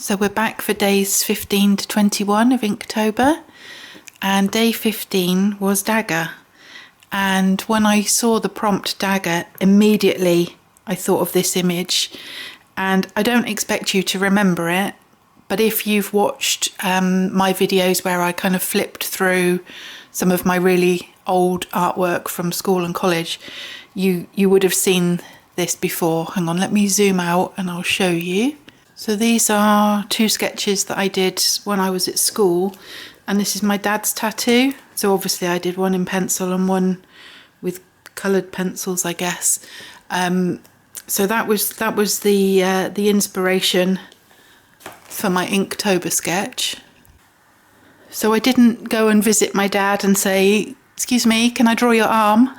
So we're back for days 15 to 21 of Inktober, and day 15 was dagger. And when I saw the prompt dagger, immediately I thought of this image. And I don't expect you to remember it, but if you've watched my videos where I kind of flipped through some of my really old artwork from school and college, you would have seen this before. Hang on, let me zoom out and I'll show you. So these are two sketches that I did when I was at school, and this is my dad's tattoo. So obviously I did one in pencil and one with coloured pencils, I guess. So that was the inspiration for my Inktober sketch. So I didn't go and visit my dad and say, "Excuse me, can I draw your arm?"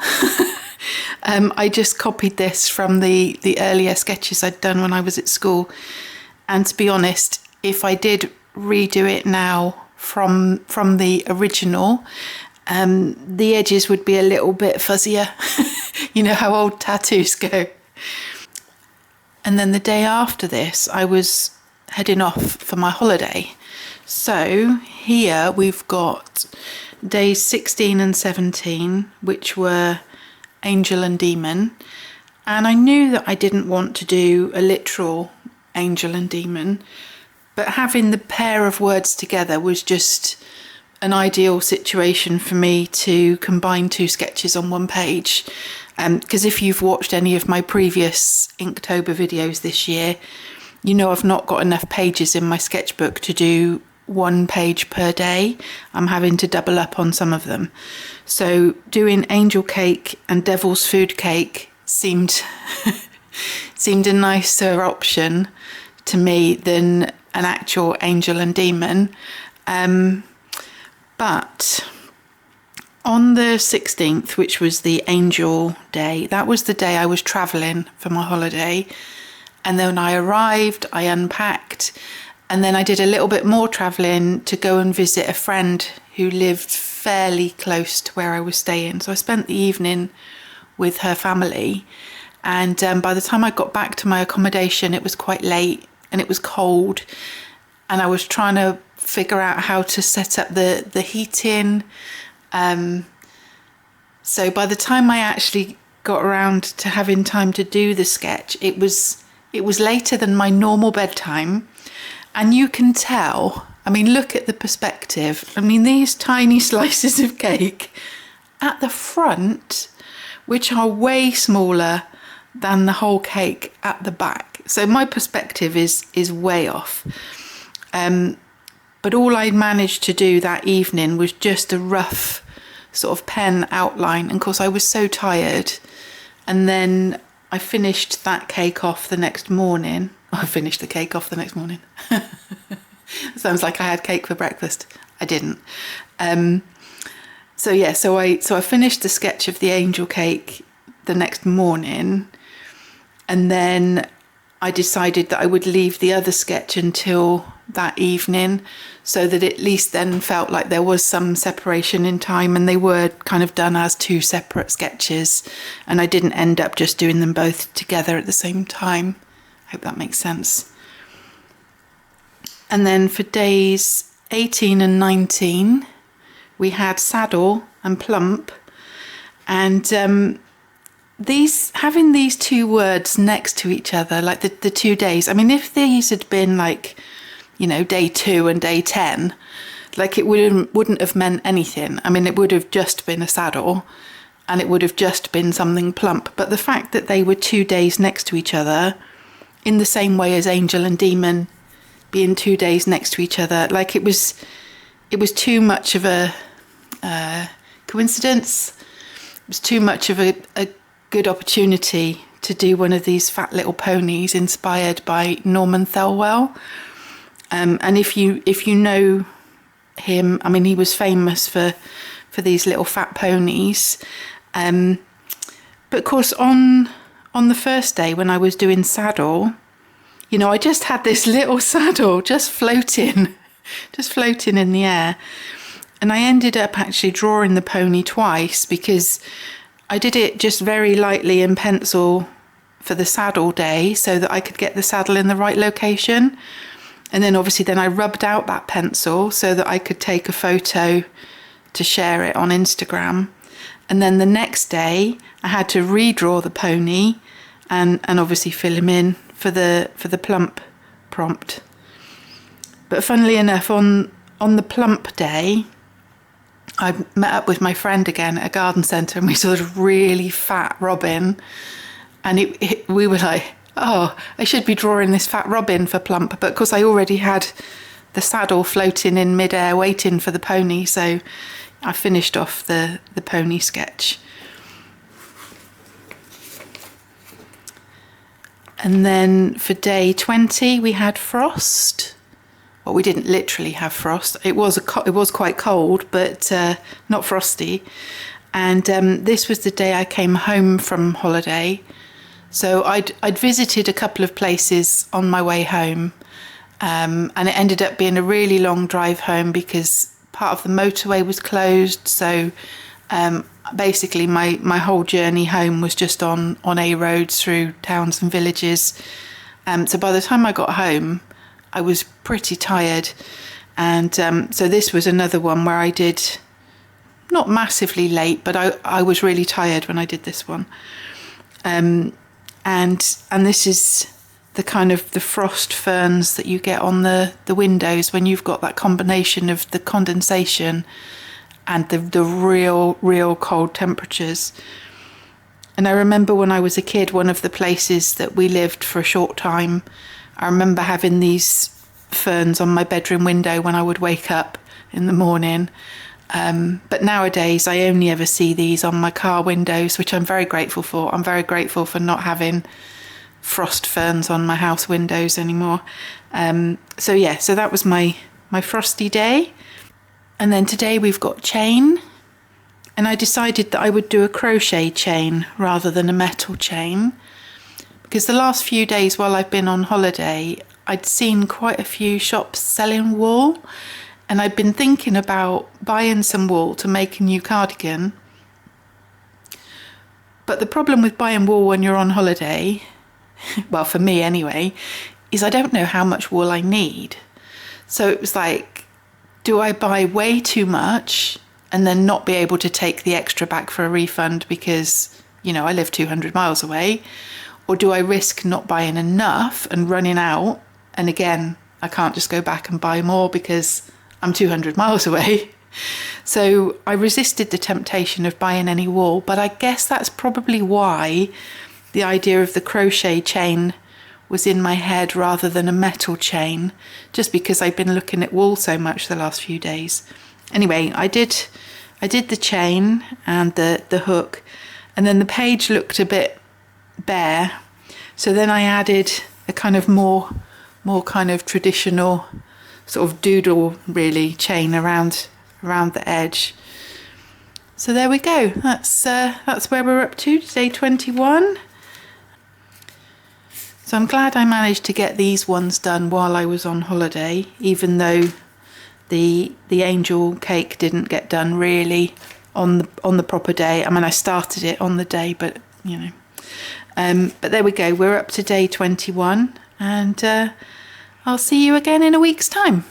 I just copied this from the earlier sketches I'd done when I was at school. And to be honest, if I did redo it now from the original, the edges would be a little bit fuzzier. You know how old tattoos go. And then the day after this, I was heading off for my holiday. So here we've got days 16 and 17, which were angel and demon. And I knew that I didn't want to do a literal angel and demon, but having the pair of words together was just an ideal situation for me to combine two sketches on one page. Because if you've watched any of my previous Inktober videos this year, you know I've not got enough pages in my sketchbook to do one page per day. I'm having to double up on some of them. So doing angel cake and devil's food cake seemed a nicer option to me than an actual angel and demon. But on the 16th, which was the angel day, that was the day I was travelling for my holiday. And then when I arrived, I unpacked, and then I did a little bit more travelling to go and visit a friend who lived fairly close to where I was staying. So I spent the evening with her family. And by the time I got back to my accommodation, it was quite late and it was cold. And I was trying to figure out how to set up the heating. So by the time I actually got around to having time to do the sketch, it was later than my normal bedtime. And you can tell, I mean, look at the perspective. I mean, these tiny slices of cake at the front, which are way smaller than the whole cake at the back. So my perspective is way off. But all I managed to do that evening was just a rough sort of pen outline. And of course I was so tired. And then I finished that cake off the next morning. I finished the cake off the next morning. Sounds like I had cake for breakfast. I didn't. So I finished the sketch of the angel cake the next morning, and then I decided that I would leave the other sketch until that evening, so that at least then felt like there was some separation in time and they were kind of done as two separate sketches, and I didn't end up just doing them both together at the same time. I hope that makes sense. And then for days 18 and 19, we had saddle and plump, and having these two words next to each other, like the 2 days. I mean, if these had been like, you know, day 2 and day 10, like it wouldn't have meant anything. I mean, it would have just been a saddle and it would have just been something plump. But the fact that they were 2 days next to each other, in the same way as angel and demon being 2 days next to each other, like it was too much of a coincidence. It was too much of a good opportunity to do one of these fat little ponies inspired by Norman Thelwell. And if you know him, I mean, he was famous for these little fat ponies. But of course, on the first day when I was doing saddle, you know, I just had this little saddle just floating in the air. And I ended up actually drawing the pony twice, because I did it just very lightly in pencil for the saddle day so that I could get the saddle in the right location. And then obviously then I rubbed out that pencil so that I could take a photo to share it on Instagram. And then the next day I had to redraw the pony and obviously fill him in for the plump prompt. But funnily enough, on the plump day, I met up with my friend again at a garden centre, and we saw a really fat robin, and we were like, oh, I should be drawing this fat robin for plump, but of course I already had the saddle floating in midair waiting for the pony, so I finished off the pony sketch. And then for day 20 we had frost. Well, we didn't literally have frost. It was quite cold, but not frosty. And this was the day I came home from holiday. So I'd visited a couple of places on my way home, and it ended up being a really long drive home because part of the motorway was closed. So basically my whole journey home was just on A roads through towns and villages. So by the time I got home, I was pretty tired, and so this was another one where I did not massively late, but I was really tired when I did this one. And this is the kind of the frost ferns that you get on the windows when you've got that combination of the condensation and the real cold temperatures. And I remember when I was a kid, one of the places that we lived for a short time, I remember having these ferns on my bedroom window when I would wake up in the morning. But nowadays I only ever see these on my car windows, which I'm very grateful for. I'm very grateful for not having frost ferns on my house windows anymore. So that was my frosty day. And then today we've got chain. And I decided that I would do a crochet chain rather than a metal chain, because the last few days while I've been on holiday, I'd seen quite a few shops selling wool, and I'd been thinking about buying some wool to make a new cardigan. But the problem with buying wool when you're on holiday, well, for me anyway, is I don't know how much wool I need. So it was like, do I buy way too much and then not be able to take the extra back for a refund because, I live 200 miles away? Or do I risk not buying enough and running out? And again, I can't just go back and buy more because I'm 200 miles away. So I resisted the temptation of buying any wool, but I guess that's probably why the idea of the crochet chain was in my head rather than a metal chain, just because I've been looking at wool so much the last few days. Anyway, I did the chain and the hook, and then the page looked a bit bare, so then I added a kind of more kind of traditional sort of doodle really chain around the edge. So there we go, that's where we're up to, day 21. So I'm glad I managed to get these ones done while I was on holiday, even though the angel cake didn't get done really on the proper day. I mean, I started it on the day, but but there we go, we're up to day 21, and I'll see you again in a week's time.